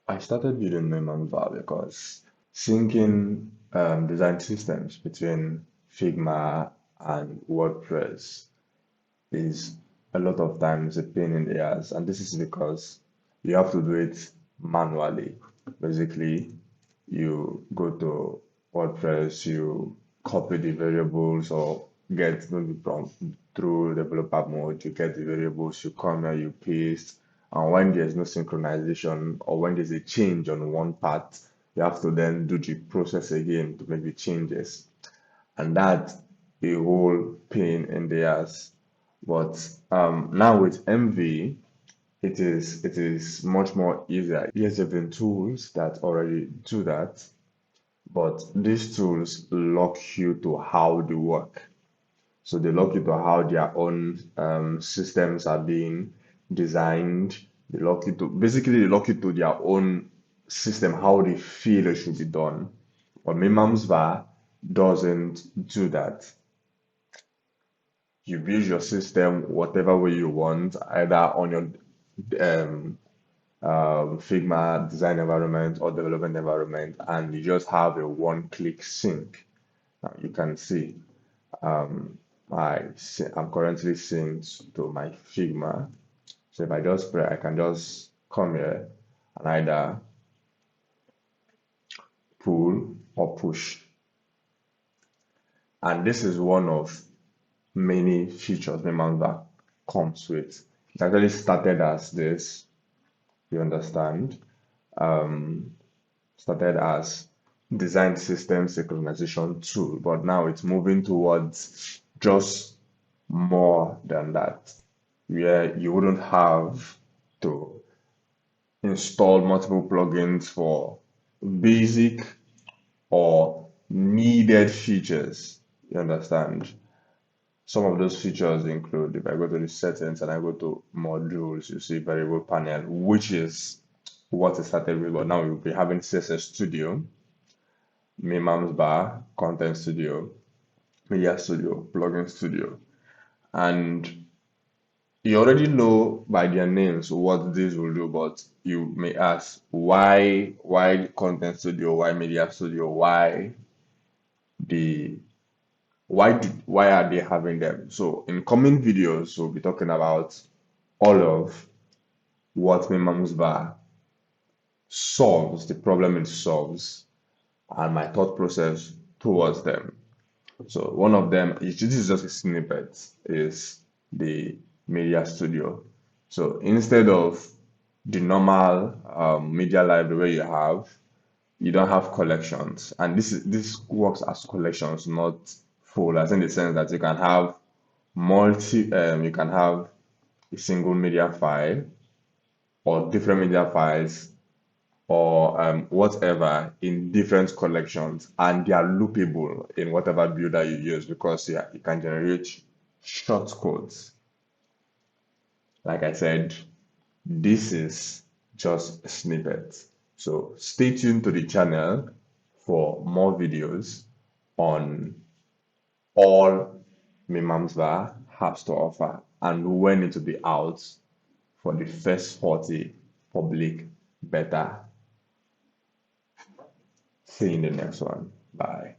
I started building Mimam because syncing design systems between Figma and WordPress is a lot of times a pain in the ass, and this is because you have to do it manually. Basically, you go to WordPress, you copy the variables or get maybe from through developer mode, you get the variables, you come here, you paste, and when there's no synchronization or when there's a change on one part, you have to then do the process again to make the changes. And that's a whole pain in the ass. But now with MV, it is much more easier. Yes, there have been tools that already do that, but these tools lock you to how they work. So they lock you to how their own systems are being designed. They lock you to their own system, how they feel it should be done. But Mimam's VAR doesn't do that. You build your system whatever way you want, either on your um, Figma design environment or development environment, and you just have a one-click sync. Now you can see I'm currently synced to my Figma. So if I just pray, I can just come here and either pull or push. And this is one of many features Mimam that comes with. It actually started as this, you understand? Started as design system synchronization tool, but now it's moving towards just more than that, where you wouldn't have to install multiple plugins for basic or needed features. You understand? Some of those features include, if I go to the settings and I go to modules, you see variable panel, which is what it started with, but now we'll be having CSS Studio, Mimam's Bar, Content Studio, Media Studio, Plugin Studio. And you already know by their names what this will do, but you may ask, why Content Studio, why Media Studio, the why are they having them? So in coming videos, we'll be talking about all of what Mimam's Bar solves, the problem it solves, and my thought process towards them. So one of them, this is just a snippet, is the media studio. So instead of the normal media library where you don't have collections, and this works as collections, not folders, in the sense that you can have you can have a single media file or different media files or whatever in different collections, and they are loopable in whatever builder you use because yeah, you can generate shortcodes. Like I said, this is just a snippet. So stay tuned to the channel for more videos on all Mimamsva has to offer and when it will be out for the first 40 public beta. See you in the next one. Bye.